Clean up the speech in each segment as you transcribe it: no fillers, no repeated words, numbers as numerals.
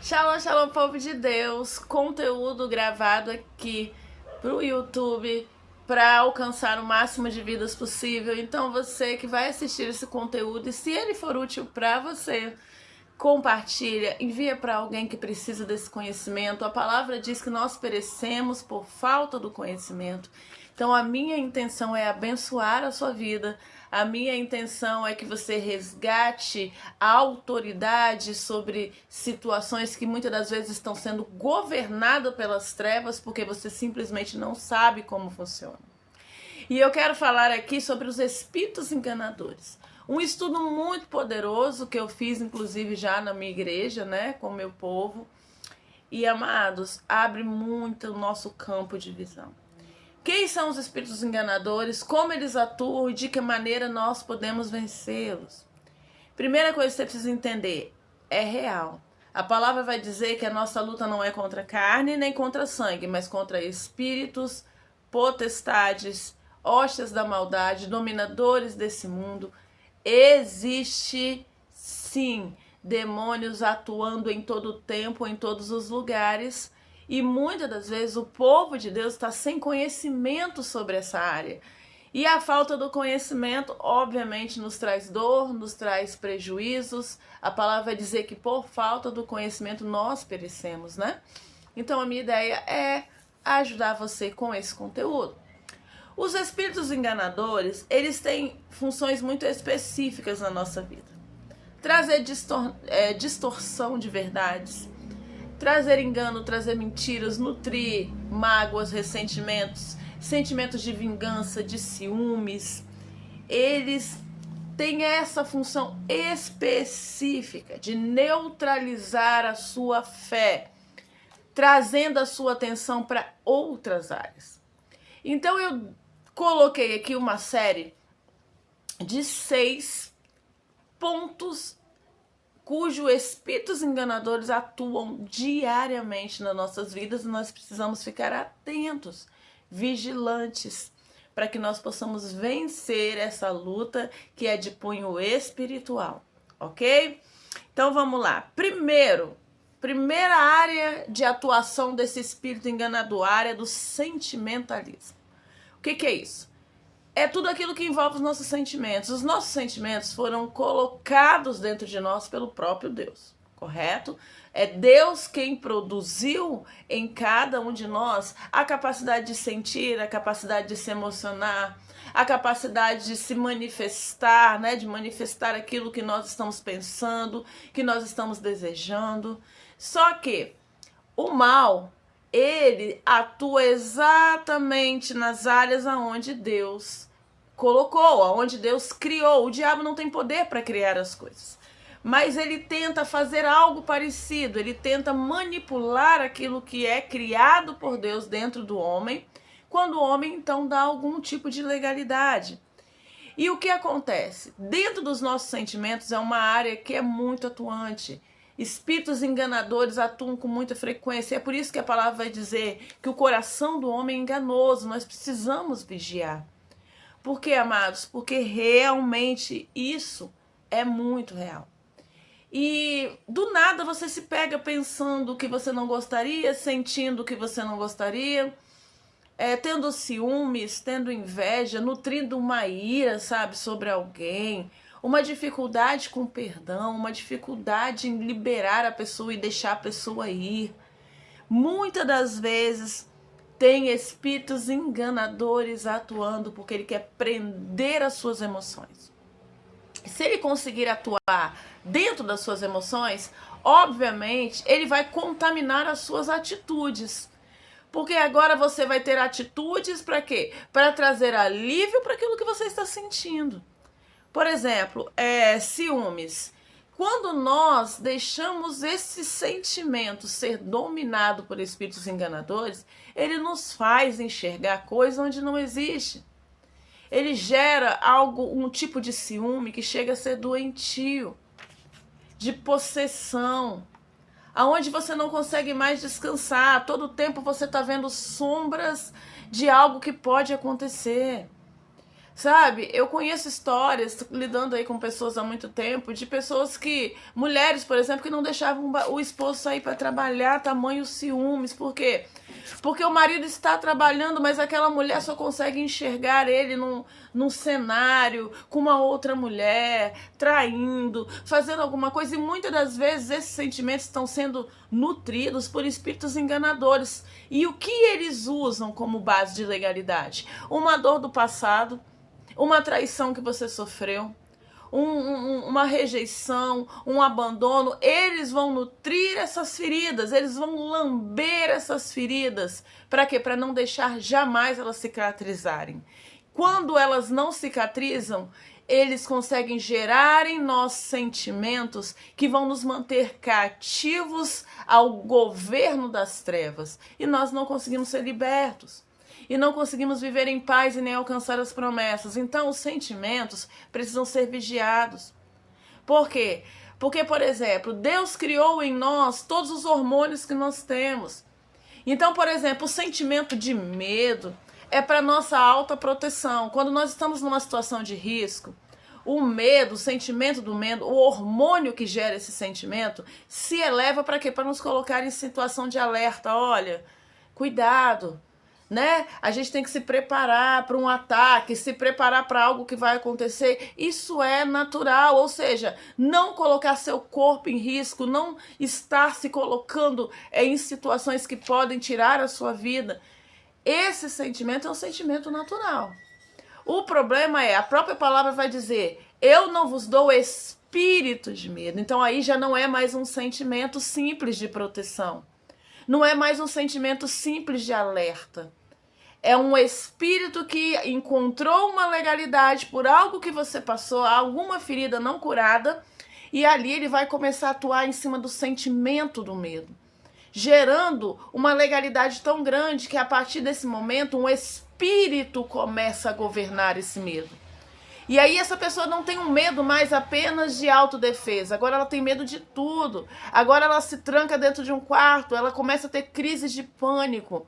Shalom, shalom, povo de Deus. Conteúdo gravado aqui pro YouTube para alcançar o máximo de vidas possível. Então você que vai assistir esse conteúdo, e se ele for útil para você, compartilha, envia para alguém que precisa desse conhecimento. A palavra diz que nós perecemos por falta do conhecimento. Então a minha intenção é abençoar a sua vida. A minha intenção é que você resgate a autoridade sobre situações que muitas das vezes estão sendo governadas pelas trevas porque você simplesmente não sabe como funciona. E eu quero falar aqui sobre os espíritos enganadores. Um estudo muito poderoso que eu fiz, inclusive, já na minha igreja, né, com o meu povo. E, amados, abre muito o nosso campo de visão. Quem são os espíritos enganadores, como eles atuam e de que maneira nós podemos vencê-los? Primeira coisa que você precisa entender, é real. A palavra vai dizer que a nossa luta não é contra carne nem contra sangue, mas contra espíritos, potestades, hostes da maldade, dominadores desse mundo. Existe sim demônios atuando em todo o tempo, em todos os lugares, e muitas das vezes o povo de Deus está sem conhecimento sobre essa área. E a falta do conhecimento, obviamente, nos traz dor, nos traz prejuízos. A palavra vai dizer que por falta do conhecimento nós perecemos, né? Então a minha ideia é ajudar você com esse conteúdo. Os espíritos enganadores, eles têm funções muito específicas na nossa vida. Trazer distorção de verdades, trazer engano, trazer mentiras, nutrir mágoas, ressentimentos, sentimentos de vingança, de ciúmes. Eles têm essa função específica de neutralizar a sua fé, trazendo a sua atenção para outras áreas. Então eu coloquei aqui uma série de 6 pontos cujos espíritos enganadores atuam diariamente nas nossas vidas e nós precisamos ficar atentos, vigilantes, para que nós possamos vencer essa luta que é de cunho espiritual, ok? Então vamos lá. Primeira área de atuação desse espírito enganador, a área do sentimentalismo. O que é isso? É tudo aquilo que envolve os nossos sentimentos. Os nossos sentimentos foram colocados dentro de nós pelo próprio Deus, correto? É Deus quem produziu em cada um de nós a capacidade de sentir, a capacidade de se emocionar, a capacidade de se manifestar, né? De manifestar aquilo que nós estamos pensando, que nós estamos desejando. Só que o mal, ele atua exatamente nas áreas aonde Deus colocou, aonde Deus criou. O diabo não tem poder para criar as coisas, mas ele tenta fazer algo parecido, ele tenta manipular aquilo que é criado por Deus dentro do homem, quando o homem então dá algum tipo de legalidade. E o que acontece? Dentro dos nossos sentimentos é uma área que é muito atuante. Espíritos enganadores atuam com muita frequência. É por isso que a palavra vai dizer que o coração do homem é enganoso. Nós precisamos vigiar. Por quê, amados? Porque realmente isso é muito real. E do nada você se pega pensando o que você não gostaria, sentindo o que você não gostaria, tendo ciúmes, tendo inveja, nutrindo uma ira, sabe, sobre alguém, uma dificuldade com perdão, uma dificuldade em liberar a pessoa e deixar a pessoa ir. Muitas das vezes tem espíritos enganadores atuando porque ele quer prender as suas emoções. Se ele conseguir atuar dentro das suas emoções, obviamente ele vai contaminar as suas atitudes. Porque agora você vai ter atitudes para quê? Para trazer alívio para aquilo que você está sentindo. Por exemplo, ciúmes. Quando nós deixamos esse sentimento ser dominado por espíritos enganadores, ele nos faz enxergar coisas onde não existe. Ele gera um tipo de ciúme que chega a ser doentio, de possessão, aonde você não consegue mais descansar. Todo tempo você está vendo sombras de algo que pode acontecer. Sabe, eu conheço histórias, lidando aí com pessoas há muito tempo, de pessoas que, mulheres, por exemplo, que não deixavam o esposo sair para trabalhar, tamanho ciúmes. Por quê? Porque o marido está trabalhando, mas aquela mulher só consegue enxergar ele num cenário, com uma outra mulher, traindo, fazendo alguma coisa. E muitas das vezes esses sentimentos estão sendo nutridos por espíritos enganadores. E o que eles usam como base de legalidade? Uma dor do passado, uma traição que você sofreu, uma rejeição, um abandono. Eles vão nutrir essas feridas, eles vão lamber essas feridas. Para quê? Para não deixar jamais elas cicatrizarem. Quando elas não cicatrizam, eles conseguem gerar em nós sentimentos que vão nos manter cativos ao governo das trevas. E nós não conseguimos ser libertos. E não conseguimos viver em paz e nem alcançar as promessas. Então, os sentimentos precisam ser vigiados. Por quê? Porque, por exemplo, Deus criou em nós todos os hormônios que nós temos. Então, por exemplo, o sentimento de medo é para nossa autoproteção. Quando nós estamos numa situação de risco, o medo, o sentimento do medo, o hormônio que gera esse sentimento, se eleva para quê? Para nos colocar em situação de alerta. Olha, cuidado, né? A gente tem que se preparar para um ataque, se preparar para algo que vai acontecer. Isso é natural, ou seja, não colocar seu corpo em risco, não estar se colocando em situações que podem tirar a sua vida. Esse sentimento é um sentimento natural. O problema é, a própria palavra vai dizer, eu não vos dou espírito de medo. Então aí já não é mais um sentimento simples de proteção. Não é mais um sentimento simples de alerta. É um espírito que encontrou uma legalidade por algo que você passou, alguma ferida não curada, e ali ele vai começar a atuar em cima do sentimento do medo, gerando uma legalidade tão grande que a partir desse momento um espírito começa a governar esse medo. E aí essa pessoa não tem um medo mais apenas de autodefesa, agora ela tem medo de tudo. Agora ela se tranca dentro de um quarto, ela começa a ter crises de pânico,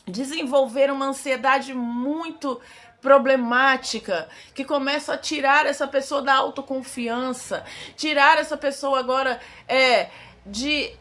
desenvolver uma ansiedade muito problemática, que começa a tirar essa pessoa da autoconfiança, tirar essa pessoa agora de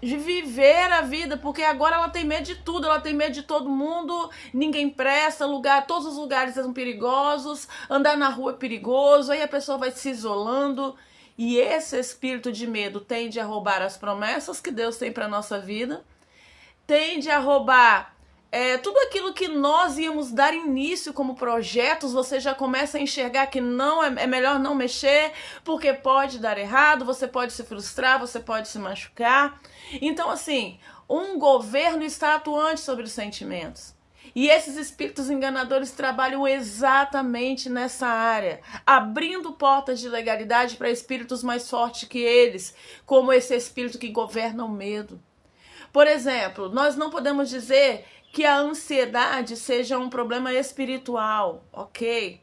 viver a vida, porque agora ela tem medo de tudo, ela tem medo de todo mundo, ninguém presta, todos os lugares são perigosos, andar na rua é perigoso, aí a pessoa vai se isolando, e esse espírito de medo tende a roubar as promessas que Deus tem para nossa vida, tende a roubar tudo aquilo que nós íamos dar início como projetos. Você já começa a enxergar que não é melhor não mexer, porque pode dar errado, você pode se frustrar, você pode se machucar. Então, assim, um governo está atuante sobre os sentimentos. E esses espíritos enganadores trabalham exatamente nessa área, abrindo portas de legalidade para espíritos mais fortes que eles, como esse espírito que governa o medo. Por exemplo, nós não podemos dizer que a ansiedade seja um problema espiritual, ok?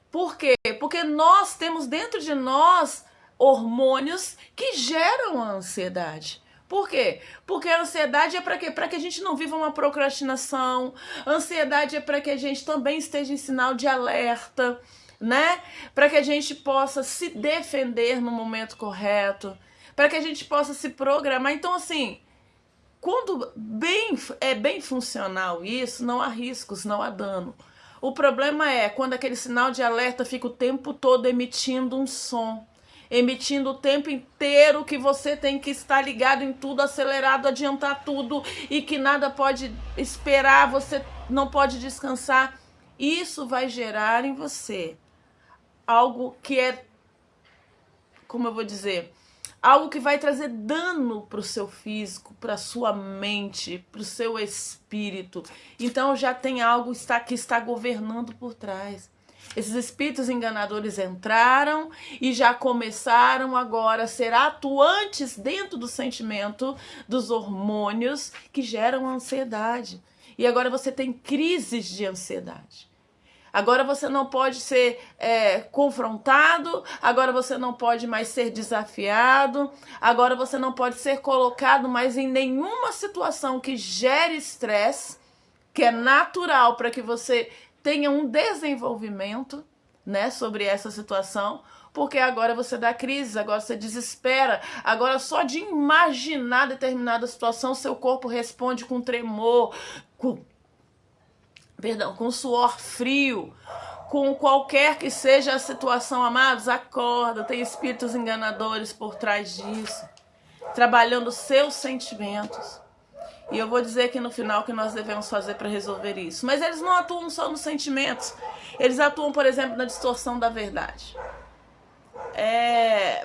Por quê? Porque nós temos dentro de nós hormônios que geram a ansiedade. Por quê? Porque a ansiedade é para quê? Para que a gente não viva uma procrastinação. A ansiedade é para que a gente também esteja em sinal de alerta, né? Para que a gente possa se defender no momento correto, para que a gente possa se programar. Então, assim, quando é bem funcional isso, não há riscos, não há dano. O problema é quando aquele sinal de alerta fica o tempo todo emitindo um som, emitindo o tempo inteiro que você tem que estar ligado em tudo, acelerado, adiantar tudo e que nada pode esperar, você não pode descansar. Isso vai gerar em você algo que é, como eu vou dizer, algo que vai trazer dano para o seu físico, para a sua mente, para o seu espírito. Então já tem algo que está governando por trás. Esses espíritos enganadores entraram e já começaram agora a ser atuantes dentro do sentimento, dos hormônios que geram a ansiedade. E agora você tem crises de ansiedade. Agora você não pode ser confrontado, agora você não pode mais ser desafiado, agora você não pode ser colocado mais em nenhuma situação que gere estresse, que é natural para que você tenha um desenvolvimento, né, sobre essa situação, porque agora você dá crise, agora você desespera, agora só de imaginar determinada situação, seu corpo responde com tremor, com suor frio, com qualquer que seja a situação, amados, acorda, tem espíritos enganadores por trás disso, trabalhando seus sentimentos. E eu vou dizer aqui no final o que nós devemos fazer para resolver isso. Mas eles não atuam só nos sentimentos. Eles atuam, por exemplo, na distorção da verdade.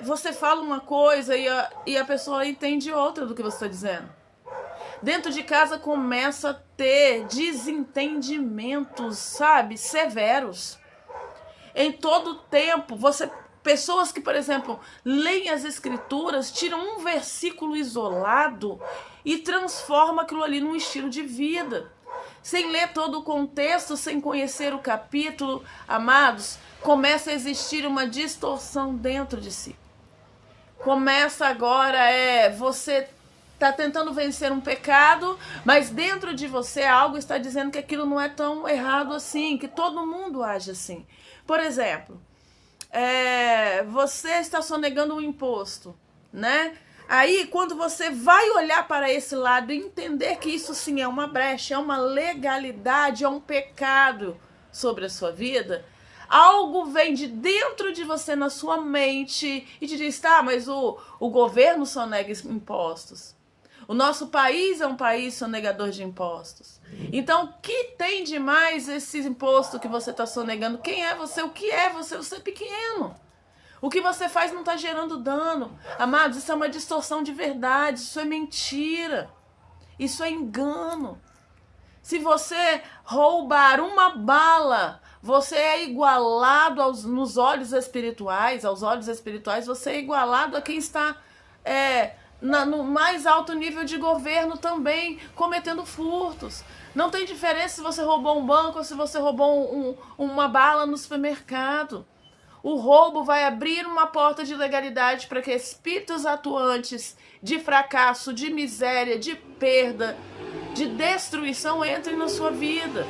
Você fala uma coisa e a pessoa entende outra do que você está dizendo. Dentro de casa começa a ter desentendimentos, sabe, severos. Em todo tempo, pessoas que, por exemplo, leem as escrituras, tiram um versículo isolado e transformam aquilo ali num estilo de vida. Sem ler todo o contexto, sem conhecer o capítulo, amados, começa a existir uma distorção dentro de si. Começa agora, você está tentando vencer um pecado, mas dentro de você algo está dizendo que aquilo não é tão errado assim, que todo mundo age assim. Por exemplo, você está sonegando um imposto, né? Aí, quando você vai olhar para esse lado e entender que isso sim é uma brecha, é uma legalidade, é um pecado sobre a sua vida, algo vem de dentro de você, na sua mente, e te diz, tá, mas o governo sonega impostos. O nosso país é um país sonegador de impostos. Então, o que tem de mais esse imposto que você está sonegando? Quem é você? O que é você? Você é pequeno. O que você faz não está gerando dano. Amados, isso é uma distorção de verdade. Isso é mentira. Isso é engano. Se você roubar uma bala, você é igualado nos olhos espirituais. Aos olhos espirituais, você é igualado a quem está no mais alto nível de governo também, cometendo furtos. Não tem diferença se você roubou um banco ou se você roubou uma bala no supermercado. O roubo vai abrir uma porta de legalidade para que espíritos atuantes de fracasso, de miséria, de perda, de destruição entrem na sua vida.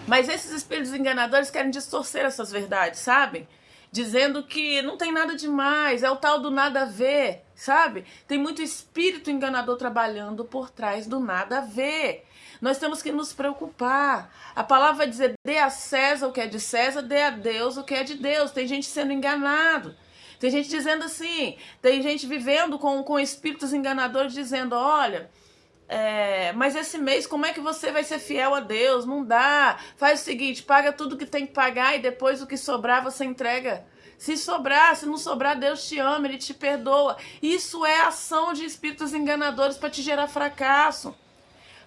Mas esses espíritos enganadores querem distorcer essas verdades, sabem? Dizendo que não tem nada demais, é o tal do nada a ver, sabe? Tem muito espírito enganador trabalhando por trás do nada a ver. Nós temos que nos preocupar. A palavra vai dizer, dê a César o que é de César, dê a Deus o que é de Deus. Tem gente sendo enganado. Tem gente dizendo assim, tem gente vivendo com espíritos enganadores dizendo, olha, mas esse mês como é que você vai ser fiel a Deus? Não dá. Faz o seguinte, paga tudo que tem que pagar e depois o que sobrar você entrega. Se sobrar, se não sobrar, Deus te ama, Ele te perdoa. Isso é ação de espíritos enganadores para te gerar fracasso.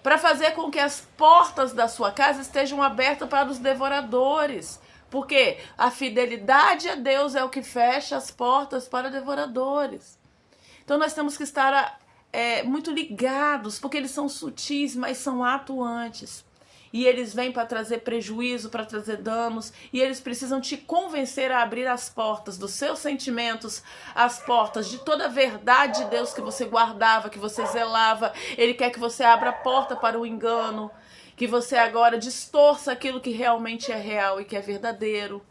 Para fazer com que as portas da sua casa estejam abertas para os devoradores. Porque a fidelidade a Deus é o que fecha as portas para devoradores. Então nós temos que estar muito ligados, porque eles são sutis, mas são atuantes. E eles vêm para trazer prejuízo, para trazer danos, e eles precisam te convencer a abrir as portas dos seus sentimentos, as portas de toda a verdade de Deus que você guardava, que você zelava. Ele quer que você abra a porta para o engano, que você agora distorça aquilo que realmente é real e que é verdadeiro.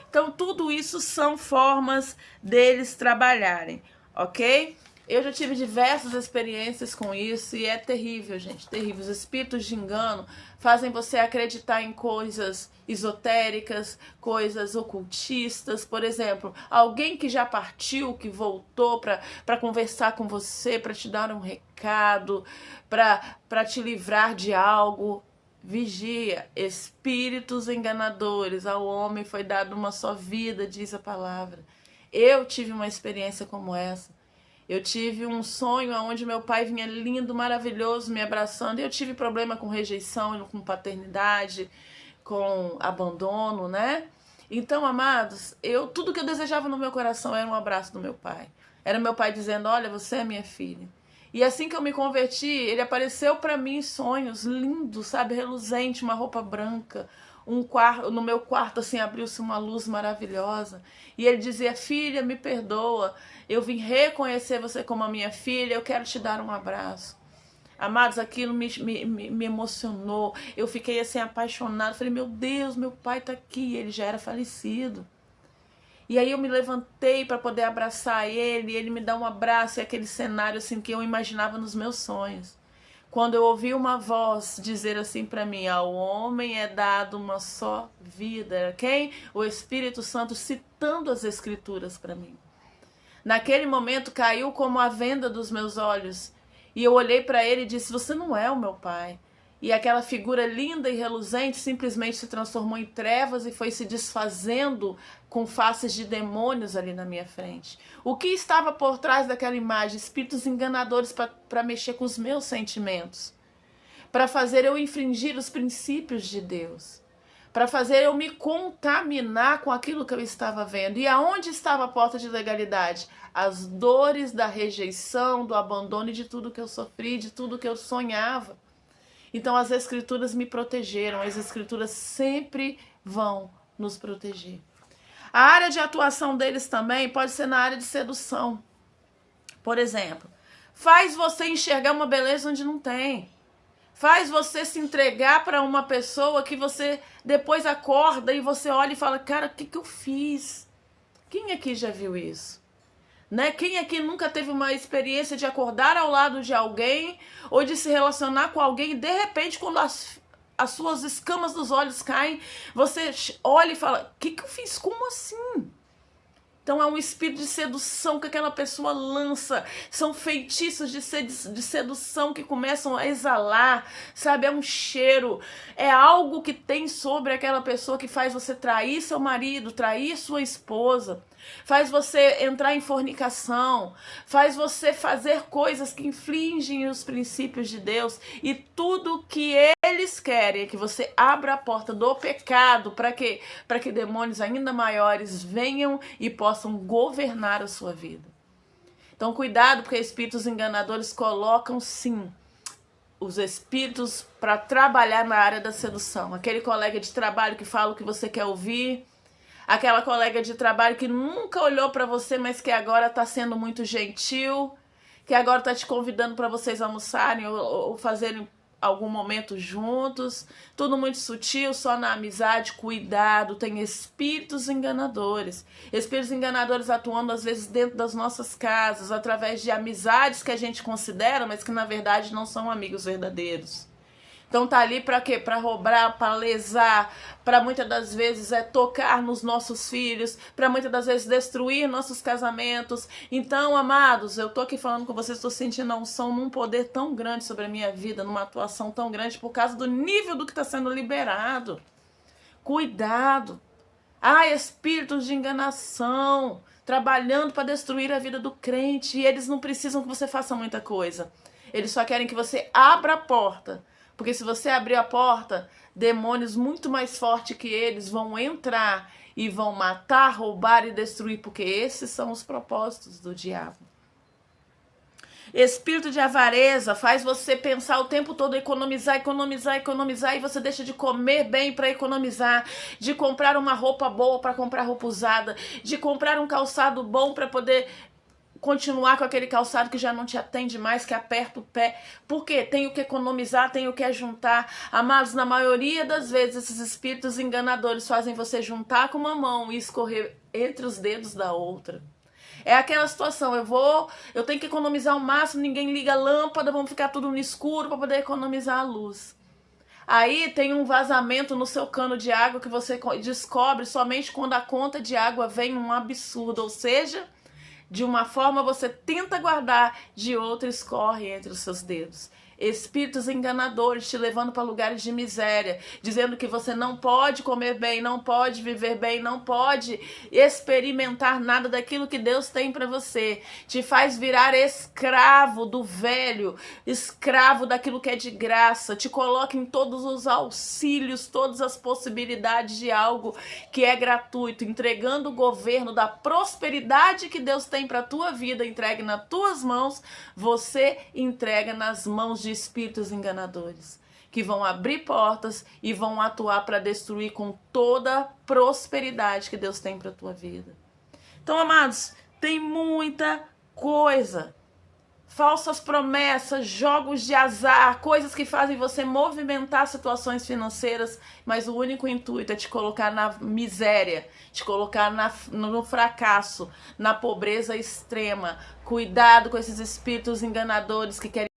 Então tudo isso são formas deles trabalharem, ok? Eu já tive diversas experiências com isso e é terrível, gente, terrível. Os espíritos de engano fazem você acreditar em coisas esotéricas, coisas ocultistas. Por exemplo, alguém que já partiu, que voltou para conversar com você, para te dar um recado, para te livrar de algo. Vigia, espíritos enganadores. Ao homem foi dado uma só vida, diz a palavra. Eu tive uma experiência como essa. Eu tive um sonho onde meu pai vinha lindo, maravilhoso, me abraçando. E eu tive problema com rejeição, com paternidade, com abandono, né? Então, amados, tudo que eu desejava no meu coração era um abraço do meu pai. Era meu pai dizendo, olha, você é minha filha. E assim que eu me converti, ele apareceu para mim em sonhos, lindo, sabe, reluzente, uma roupa branca. No meu quarto, assim, abriu-se uma luz maravilhosa. E ele dizia, filha, me perdoa. Eu vim reconhecer você como a minha filha, eu quero te dar um abraço. Amados, aquilo me emocionou. Eu fiquei assim apaixonada. Falei, meu Deus, meu pai tá aqui. Ele já era falecido. E aí eu me levantei para poder abraçar ele. Ele me dá um abraço. E aquele cenário assim que eu imaginava nos meus sonhos. Quando eu ouvi uma voz dizer assim para mim, ao homem é dado uma só vida. Quem? O Espírito Santo citando as Escrituras para mim. Naquele momento caiu como a venda dos meus olhos. E eu olhei para ele e disse, você não é o meu pai. E aquela figura linda e reluzente simplesmente se transformou em trevas e foi se desfazendo com faces de demônios ali na minha frente. O que estava por trás daquela imagem? Espíritos enganadores para mexer com os meus sentimentos. Para fazer eu infringir os princípios de Deus. Para fazer eu me contaminar com aquilo que eu estava vendo. E aonde estava a porta de legalidade? As dores da rejeição, do abandono e de tudo que eu sofri, de tudo que eu sonhava. Então as Escrituras me protegeram, as Escrituras sempre vão nos proteger. A área de atuação deles também pode ser na área de sedução. Por exemplo, faz você enxergar uma beleza onde não tem. Faz você se entregar para uma pessoa que você depois acorda e você olha e fala, cara, o que eu fiz? Quem aqui já viu isso? Né? Quem aqui nunca teve uma experiência de acordar ao lado de alguém ou de se relacionar com alguém e de repente quando as suas escamas dos olhos caem, você olha e fala, o que eu fiz? Como assim? Então é um espírito de sedução que aquela pessoa lança. São feitiços de sedução que começam a exalar, sabe? É um cheiro. É algo que tem sobre aquela pessoa que faz você trair seu marido, trair sua esposa. Faz você entrar em fornicação. Faz você fazer coisas que infringem os princípios de Deus. E tudo que eles querem é que você abra a porta do pecado para quê? Para que demônios ainda maiores venham e possam governar a sua vida. Então cuidado, porque espíritos enganadores colocam sim os espíritos para trabalhar na área da sedução. Aquele colega de trabalho que fala o que você quer ouvir, aquela colega de trabalho que nunca olhou para você, mas que agora está sendo muito gentil, que agora está te convidando para vocês almoçarem ou fazerem algum momento juntos, tudo muito sutil, só na amizade. Cuidado, tem espíritos enganadores atuando às vezes dentro das nossas casas, através de amizades que a gente considera, mas que na verdade não são amigos verdadeiros. Então tá ali para quê? Para roubar, para lesar, para muitas das vezes tocar nos nossos filhos, para muitas das vezes destruir nossos casamentos. Então, amados, eu tô aqui falando com vocês, estou sentindo a unção num poder tão grande sobre a minha vida, numa atuação tão grande por causa do nível do que está sendo liberado. Cuidado. Espíritos de enganação, trabalhando para destruir a vida do crente, e eles não precisam que você faça muita coisa. Eles só querem que você abra a porta. Porque se você abrir a porta, demônios muito mais fortes que eles vão entrar e vão matar, roubar e destruir, porque esses são os propósitos do diabo. Espírito de avareza faz você pensar o tempo todo economizar, e você deixa de comer bem para economizar, de comprar uma roupa boa para comprar roupa usada, de comprar um calçado bom para poder continuar com aquele calçado que já não te atende mais, que aperta o pé. Por quê? Tenho que economizar, tenho que juntar. Amados, na maioria das vezes esses espíritos enganadores fazem você juntar com uma mão e escorrer entre os dedos da outra. É aquela situação, eu tenho que economizar ao máximo, ninguém liga a lâmpada, vamos ficar tudo no escuro para poder economizar a luz. Aí tem um vazamento no seu cano de água que você descobre somente quando a conta de água vem um absurdo, ou seja, de uma forma você tenta guardar, de outra escorre entre os seus dedos. Espíritos enganadores te levando para lugares de miséria, dizendo que você não pode comer bem, não pode viver bem, não pode experimentar nada daquilo que Deus tem para você. Te faz virar escravo do velho, escravo daquilo que é de graça, te coloca em todos os auxílios, todas as possibilidades de algo que é gratuito, entregando o governo da prosperidade que Deus tem para a tua vida, entregue nas tuas mãos, você entrega nas mãos de espíritos enganadores, que vão abrir portas e vão atuar para destruir com toda a prosperidade que Deus tem para a tua vida. Então, amados, tem muita coisa. falsas promessas, jogos de azar, coisas que fazem você movimentar situações financeiras, mas o único intuito é te colocar na miséria, te colocar no fracasso, na pobreza extrema. Cuidado com esses espíritos enganadores que querem